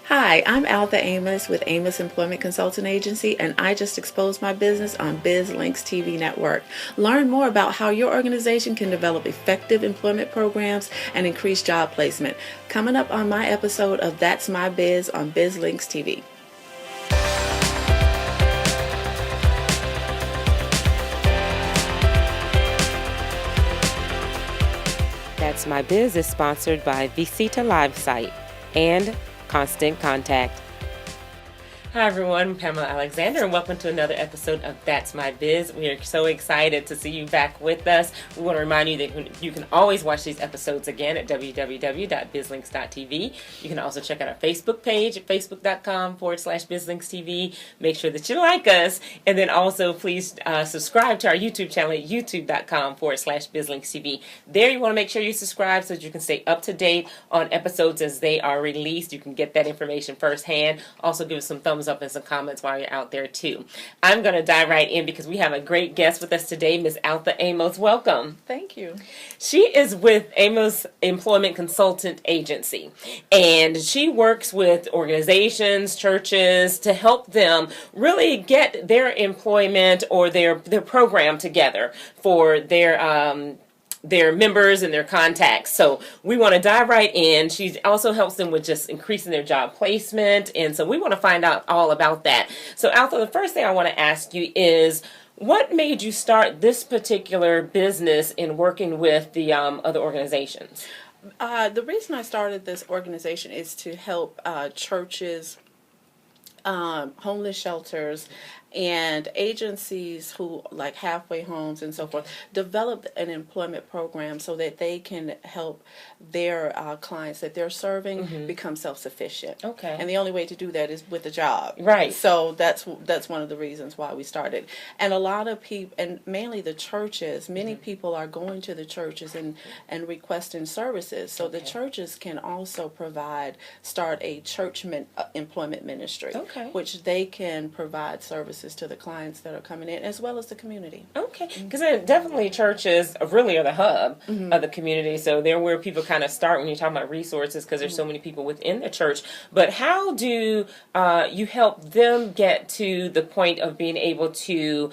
Hi, I'm Altha Amos with Amos Employment Consulting Agency, and I just exposed my business on BizLinks TV network. Learn more about how your organization can develop effective employment programs and increase job placement. Coming up on my episode of That's My Biz on BizLinks TV. That's My Biz is sponsored by Visita Live Site and Constant Contact. Hi everyone, I'm Pamela Alexander, and welcome to another episode of That's My Biz. We are so excited to see you back with us. We want to remind you that you can always watch these episodes again at www.bizlinks.tv. You can also check out our Facebook page at facebook.com/bizlinkstv. Make sure that you like us, and then also please subscribe to our YouTube channel at youtube.com/bizlinkstv. There you want to make sure you subscribe so that you can stay up to date on episodes as they are released. You can get that information firsthand. Also give us some thumbs up and some comments while you're out there too. I'm going to dive right in because we have a great guest with us today, Ms. Altha Amos. Welcome. Thank you. She is with Amos Employment Consulting Agency, and she works with organizations, churches to help them really get their employment or their program together for their members and their contacts. So we want to dive right in. She also helps them with just increasing their job placement. And so we want to find out all about that. So Altha, the first thing I want to ask you is, what made you start this particular business in working with the other organizations? The reason I started this organization is to help churches, homeless shelters, and agencies who like halfway homes and so forth develop an employment program so that they can help their clients that they're serving become self-sufficient. Okay. And the only way to do that is with a job. Right. So that's one of the reasons why we started. And a lot of people, and mainly the churches, many people are going to the churches and requesting services. So the churches can also start a church employment ministry, which they can provide services to the clients that are coming in, as well as the community. Okay, because definitely churches really are the hub of the community, so they're where people kind of start when you're talking about resources, because there's so many people within the church. But how do you help them get to the point of being able to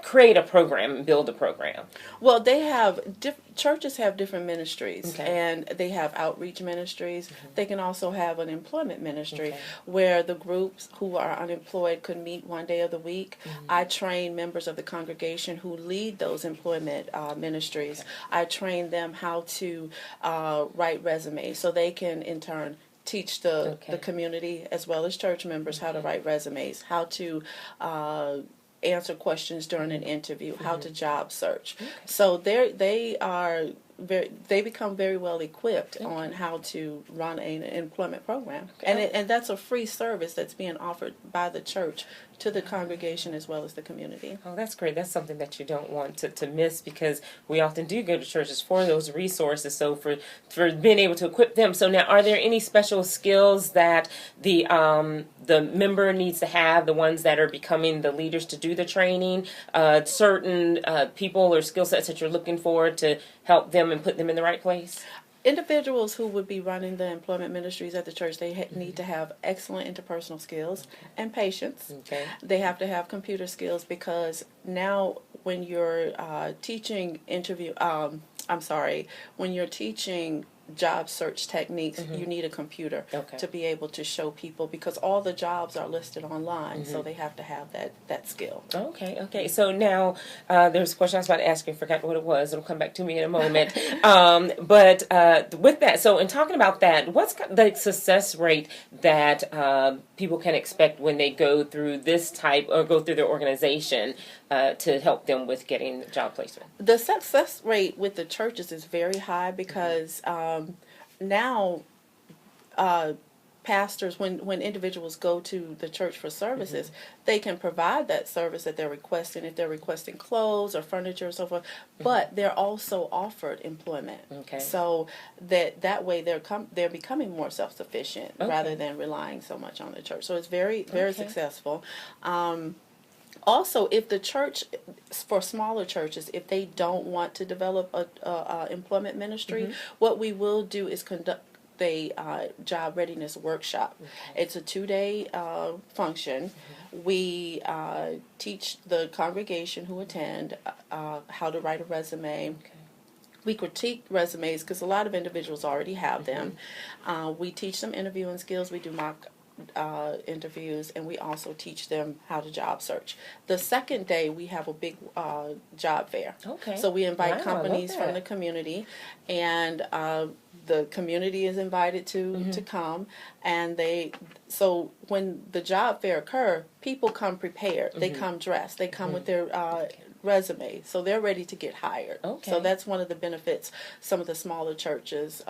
create a program and build a program? Well, churches have different ministries, and they have outreach ministries. They can also have an employment ministry where the groups who are unemployed could meet one day of the week. I train members of the congregation who lead those employment ministries. I train them how to write resumes so they can in turn teach the community as well as church members how to write resumes, how to answer questions during an interview, how to job search. So they become very well equipped on how to run an employment program. And that's a free service that's being offered by the church to the congregation as well as the community. Oh, that's great. That's something that you don't want to miss, because we often do go to churches for those resources. So for being able to equip them. So now, are there any special skills that the member needs to have, the ones that are becoming the leaders to do the training, certain people or skill sets that you're looking for to help them and put them in the right place? Individuals who would be running the employment ministries at the church, they need to have excellent interpersonal skills and patience. They have to have computer skills, because now when you're teaching when you're teaching job search techniques, you need a computer to be able to show people, because all the jobs are listed online, so they have to have that skill. Okay. So now there's a question I was about to ask you. I forgot what it was. It'll come back to me in a moment. But with that, so in talking about that, what's the success rate that people can expect when they go through this type or go through their organization to help them with getting job placement? The success rate with the churches is very high, because now pastors, when individuals go to the church for services, they can provide that service that they're requesting, if they're requesting clothes or furniture and so forth, but they're also offered employment. So that way they're becoming more self-sufficient rather than relying so much on the church. So it's very successful. Also, if the church, for smaller churches, if they don't want to develop a employment ministry, what we will do is conduct a job readiness workshop. Okay. It's a 2-day function. We teach the congregation who attend how to write a resume. Okay. We critique resumes because a lot of individuals already have them. We teach them interviewing skills. We do mock interviews, and we also teach them how to job search. The second day, we have a big job fair. Okay. So we invite companies from the community, and the community is invited to come, and so when the job fair occurs, people come prepared. They come dressed. They come with their resume, so they're ready to get hired. Okay. So that's one of the benefits some of the smaller churches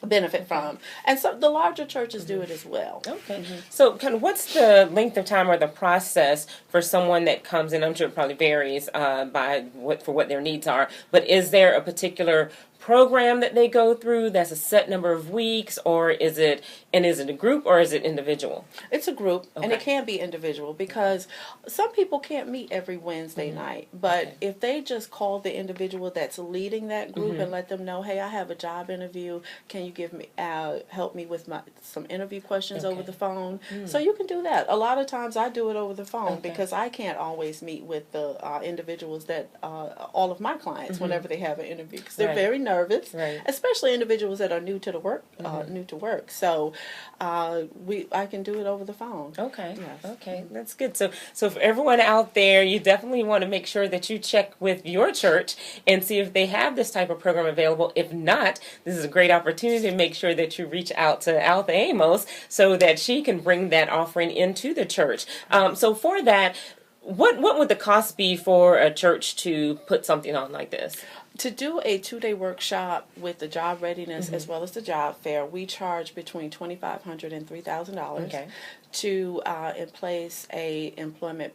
benefit from, and so the larger churches do it as well. Okay. So kind of what's the length of time or the process for someone that comes in? I'm sure it probably varies by what their needs are, but is there a particular program that they go through that's a set number of weeks, or is it a group, or is it individual? It's a group, and it can be individual because some people can't meet every Wednesday night, but if they just call the individual that's leading that group and let them know, hey, I have a job interview, can you give me help me with some interview questions over the phone? So you can do that. A lot of times I do it over the phone because I can't always meet with the individuals that all of my clients whenever they have an interview, because they're very nervous, especially individuals that are new to the work, new to work. So I can do it over the phone. Okay. Yes. Okay, that's good. So for everyone out there, you definitely want to make sure that you check with your church and see if they have this type of program available. If not, this is a great opportunity to make sure that you reach out to Altha Amos so that she can bring that offering into the church. So for that, what would the cost be for a church to put something on like this? To do a 2-day workshop with the job readiness as well as the job fair, we charge between $2,500 and $3,000. To in place a employment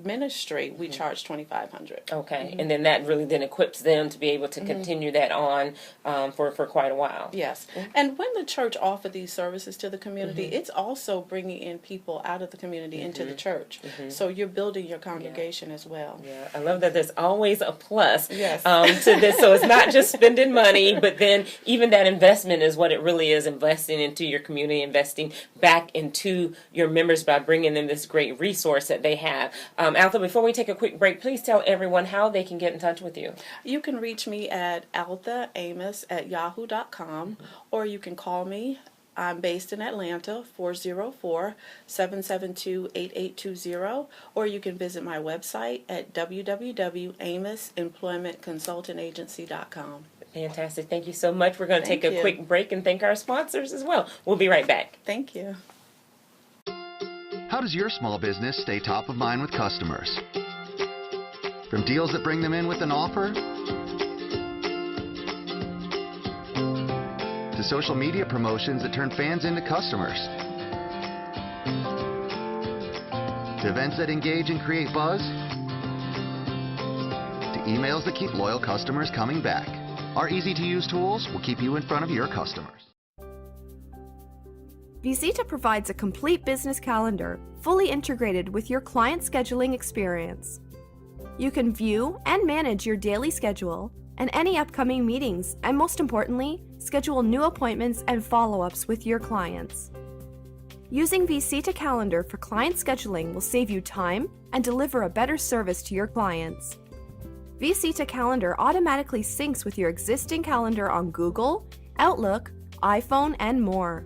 ministry, we charge $2,500. Okay, and then that really then equips them to be able to continue that on for quite a while. Yes, and when the church offers these services to the community, it's also bringing in people out of the community into the church. So you're building your congregation as well. Yeah, I love that there's always a plus to this. So it's not just spending money, but then even that investment is what it really is, investing into your community, investing back into your members by bringing them this great resource that they have. Altha, before we take a quick break, please tell everyone how they can get in touch with you. You can reach me at althaamos@yahoo.com, or you can call me. I'm based in Atlanta, 404-772-8820, or you can visit my website at www.amosemploymentconsultingagency.com. Fantastic. Thank you so much. We're going to take a quick break and thank our sponsors as well. We'll be right back. Thank you. How does your small business stay top of mind with customers? From deals that bring them in with an offer, to social media promotions that turn fans into customers, to events that engage and create buzz, to emails that keep loyal customers coming back. Our easy-to-use tools will keep you in front of your customers. Visita provides a complete business calendar, fully integrated with your client scheduling experience. You can view and manage your daily schedule and any upcoming meetings, and most importantly, schedule new appointments and follow-ups with your clients. Using Visita Calendar for client scheduling will save you time and deliver a better service to your clients. Visita Calendar automatically syncs with your existing calendar on Google, Outlook, iPhone, and more.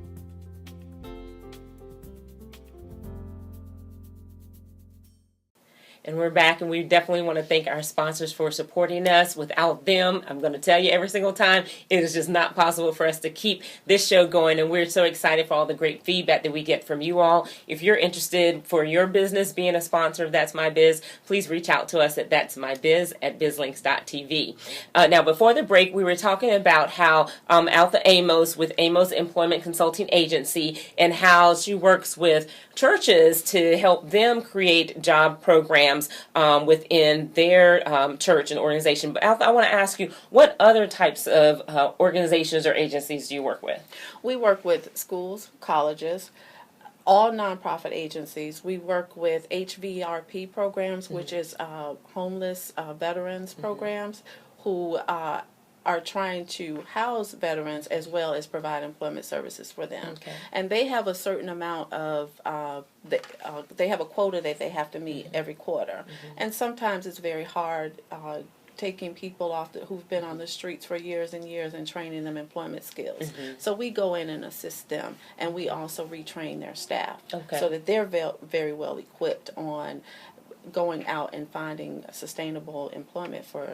And we're back, and we definitely want to thank our sponsors for supporting us. Without them, I'm going to tell you every single time, it is just not possible for us to keep this show going, and we're so excited for all the great feedback that we get from you all. If you're interested for your business being a sponsor of That's My Biz, please reach out to us at that'smybiz@bizlinks.tv. Now, before the break, we were talking about how Altha Amos with Amos Employment Consulting Agency and how she works with churches to help them create job programs within their church and organization. But Altha, I want to ask you, what other types of organizations or agencies do you work with? We work with schools, colleges, all nonprofit agencies. We work with HVRP programs, which is homeless veterans programs who are trying to house veterans as well as provide employment services for them. Okay. And they have a certain amount of, they have a quota that they have to meet every quarter. And sometimes it's very hard taking people off who've been on the streets for years and years and training them employment skills. So we go in and assist them, and we also retrain their staff so that they're very well equipped on going out and finding sustainable employment for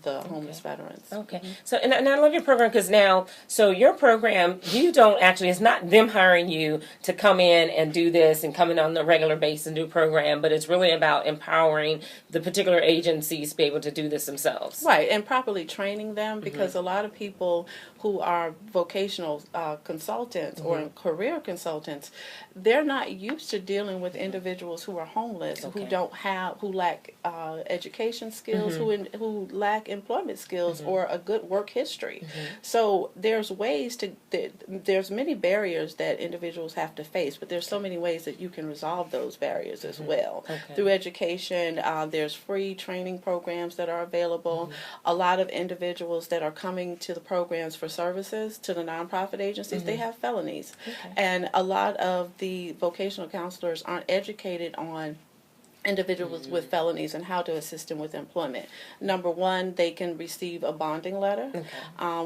the homeless veterans. Okay. So, and I love your program because now, so your program, you don't actually, it's not them hiring you to come in and do this and come in on a regular basis and do a program, but it's really about empowering the particular agencies to be able to do this themselves. Right, and properly training them, because a lot of people who are vocational consultants or career consultants, they're not used to dealing with individuals who are homeless, who lack education skills, who lack employment skills or a good work history. So there's there's many barriers that individuals have to face, but there's so many ways that you can resolve those barriers as well. Through education, there's free training programs that are available. A lot of individuals that are coming to the programs for services to the nonprofit agencies, they have felonies. And a lot of the vocational counselors aren't educated on individuals with felonies and how to assist them with employment. Number one, they can receive a bonding letter,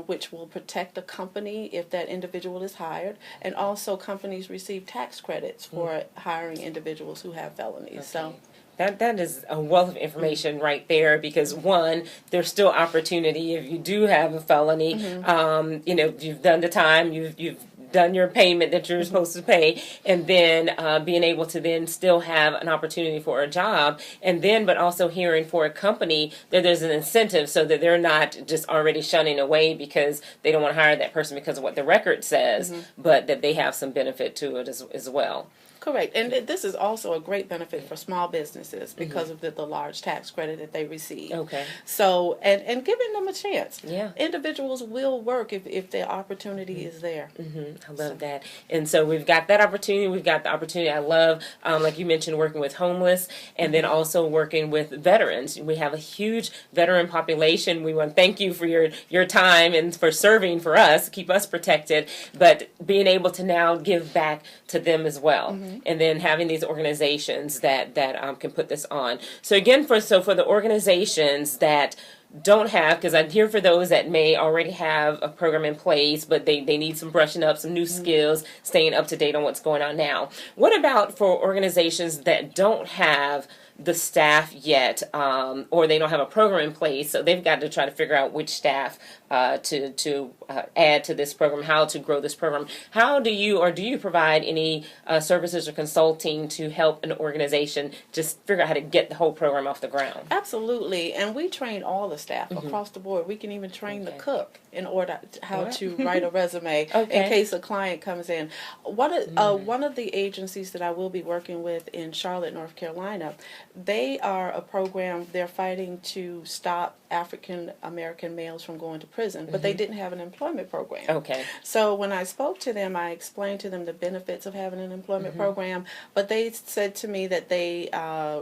which will protect the company if that individual is hired, and also companies receive tax credits for hiring individuals who have felonies. So that is a wealth of information right there, because one, there's still opportunity if you do have a felony. You know, you've done the time, you've done your payment that you're supposed to pay, and then being able to then still have an opportunity for a job, and then but also hearing for a company that there's an incentive so that they're not just already shunning away because they don't want to hire that person because of what the record says, but that they have some benefit to it as well. Correct. And this is also a great benefit for small businesses because of the large tax credit that they receive. So, and giving them a chance. Individuals will work if the opportunity is there. I love that. And so we've got that opportunity. We've got the opportunity. I love, like you mentioned, working with homeless, and then also working with veterans. We have a huge veteran population. We want to thank you for your time and for serving for us, keep us protected, but being able to now give back to them as well. And then having these organizations that can put this on. So again, for the organizations that don't have, because I'm here for those that may already have a program in place, but they need some brushing up, some new skills, staying up to date on what's going on now. What about for organizations that don't have the staff yet, or they don't have a program in place, so they've got to try to figure out which staff to add to this program, how to grow this program? How do you provide any services or consulting to help an organization just figure out how to get the whole program off the ground? Absolutely, and we train all the staff across the board. We can even train the cook in order how to write a resume in case a client comes in. One of the agencies that I will be working with in Charlotte, North Carolina, they are a program, they're fighting to stop African American males from going to prison, but they didn't have an employment program. So when I spoke to them, I explained to them the benefits of having an employment program, but they said to me that they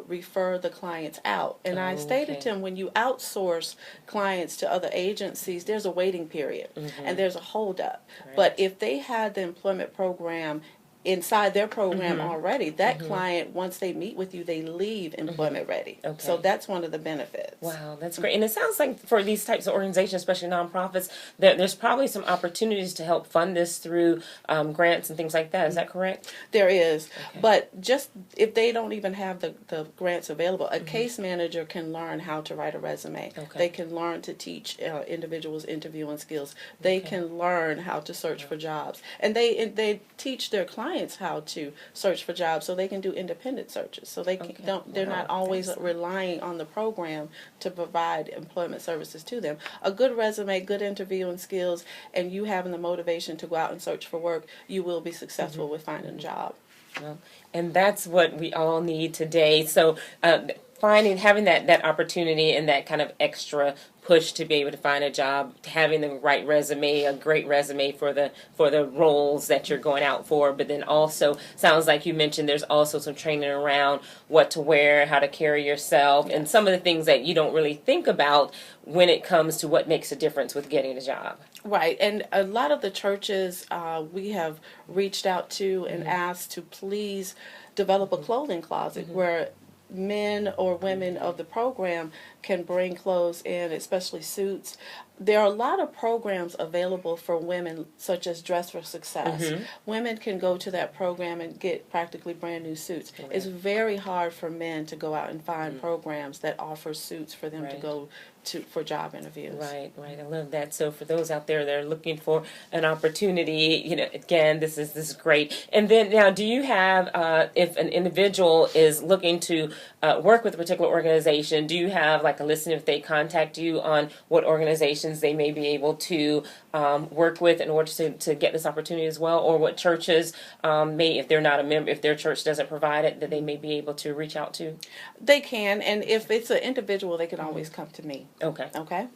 refer the clients out. And I stated to them, when you outsource clients to other agencies, there's a waiting period and there's a holdup. But if they had the employment program inside their program already, that client, once they meet with you, they leave employment ready. So that's one of the benefits. Wow, that's great. And it sounds like for these types of organizations, especially nonprofits, there's probably some opportunities to help fund this through grants and things like that. Is that correct? There is. But just if they don't even have the grants available, a case manager can learn how to write a resume. They can learn to teach individuals interviewing skills. They can learn how to search for jobs. And they teach their clients how to search for jobs, so they can do independent searches. So they they're not always relying on the program to provide employment services to them. A good resume, good interviewing skills, and you having the motivation to go out and search for work, you will be successful with finding a job. Well, and that's what we all need today. So having that opportunity and that kind of extra push to be able to find a job, having the right resume, a great resume for the roles that you're going out for. But then also, sounds like you mentioned there's also some training around what to wear, how to carry yourself, and some of the things that you don't really think about when it comes to what makes a difference with getting a job. Right, and a lot of the churches we have reached out to and asked to please develop a clothing closet where men or women of the program can bring clothes in, especially suits. There are a lot of programs available for women, such as Dress for Success. Women can go to that program and get practically brand new suits. It's very hard for men to go out and find programs that offer suits for them to go to for job interviews. Right. I love that. So for those out there that are looking for an opportunity, again, this is great. And then now, do you have, if an individual is looking to work with a particular organization, do you have like a list if they contact you on what organizations they may be able to work with in order to get this opportunity as well, or what churches may, if they're not a member, if their church doesn't provide it, that they may be able to reach out to? They can, and if it's an individual, they can always come to me. Okay. Okay.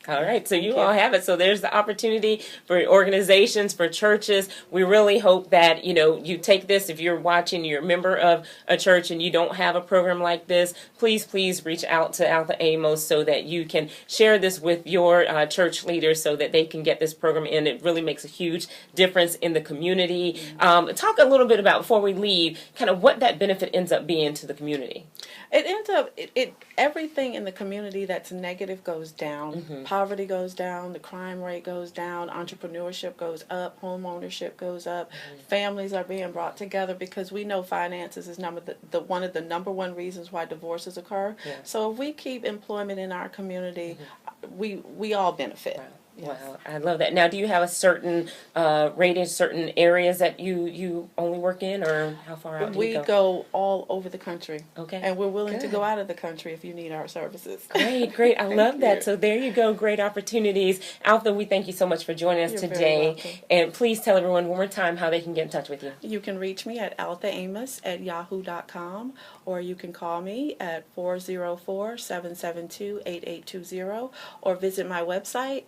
All right. So you all have it. So there's the opportunity for organizations, for churches. We really hope that, you take this. If you're watching, you're a member of a church and you don't have a program like this, please reach out to Altha Amos so that you can share this with your church leaders so that they can get this program in. It really makes a huge difference in the community. Talk a little bit about, before we leave, kind of what that benefit ends up being to the community. It ends up, everything in the community that's negative goes down. Poverty goes down, the crime rate goes down, entrepreneurship goes up, home ownership goes up, families are being brought together, because we know finances is one of the number one reasons why divorces occur. So if we keep employment in our community, we all benefit. Wow. Yes. Wow, I love that. Now, do you have a certain radius, certain areas that you only work in, or how far out do you go? We go all over the country. Okay. And we're willing to go out of the country if you need our services. Great. I love that. So there you go. Great opportunities. Altha, we thank you so much for joining us You're today. very welcome. And please tell everyone one more time how they can get in touch with you. You can reach me at althaamos@yahoo.com, or you can call me at 404-772-8820, or visit my website,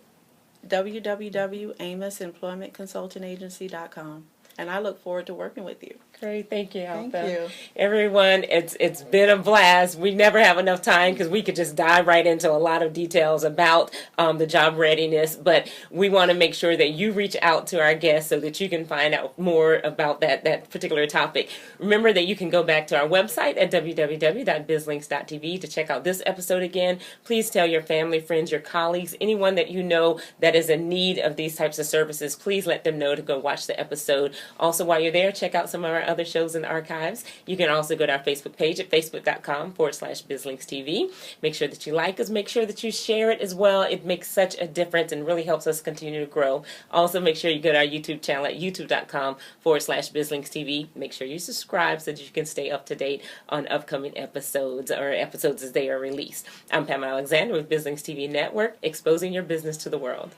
www.amosemploymentconsultingagency.com. And I look forward to working with you. Great, thank you, Altha. Thank you. Everyone, it's been a blast. We never have enough time because we could just dive right into a lot of details about the job readiness, but we want to make sure that you reach out to our guests so that you can find out more about that particular topic. Remember that you can go back to our website at www.bizlinks.tv to check out this episode again. Please tell your family, friends, your colleagues, anyone that you know that is in need of these types of services, please let them know to go watch the episode. Also, while you're there, check out some of our other shows in the archives. You can also go to our Facebook page at facebook.com/BizLinksTV. Make sure that you like us. Make sure that you share it as well. It makes such a difference and really helps us continue to grow. Also, make sure you go to our YouTube channel at youtube.com/BizLinksTV. Make sure you subscribe so that you can stay up to date on upcoming episodes or episodes as they are released. I'm Pamela Alexander with BizLinks TV Network, exposing your business to the world.